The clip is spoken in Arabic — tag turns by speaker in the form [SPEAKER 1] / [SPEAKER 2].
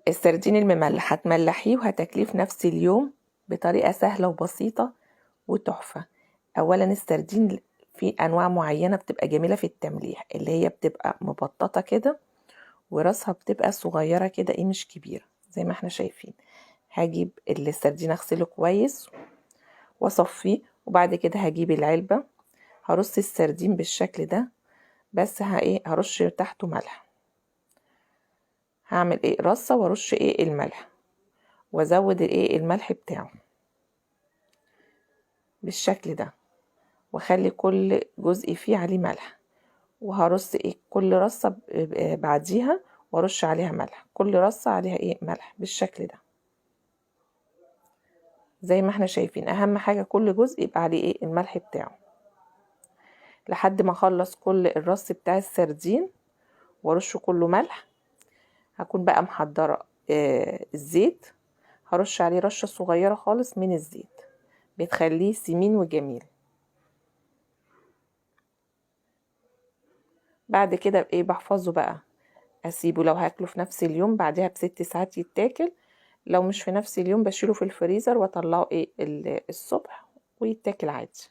[SPEAKER 1] السردين المملح هتملحيه وهتاكليه في نفس اليوم بطريقة سهلة وبسيطة وتحفة. اولا السردين في انواع معينة بتبقى جميلة في التمليح، اللي هي بتبقى مبططة كده وراسها بتبقى صغيرة كده مش كبيرة زي ما احنا شايفين. هجيب السردين اغسله كويس واصفيه، وبعد كده هجيب العلبة هرص السردين بالشكل ده، بس هرش تحته ملح. هعمل رصة وارش الملح وازود الملح بتاعه بالشكل ده، واخلي كل جزء فيه عليه ملح، وهرص كل رصة بعديها وارش عليها ملح، كل رصة عليها ملح بالشكل ده زي ما احنا شايفين. اهم حاجة كل جزء يبقى عليه الملح بتاعه، لحد ما اخلص كل الرص بتاع السردين وارشه كله ملح. هكون بقى محضرة الزيت، هرش عليه رشة صغيرة خالص من الزيت بتخليه سمين وجميل. بعد كده بحفظه بقى، اسيبه لو هاكله في نفس اليوم بعدها ب6 ساعات يتاكل، لو مش في نفس اليوم بشيله في الفريزر واطلعه الصبح ويتاكل عادي.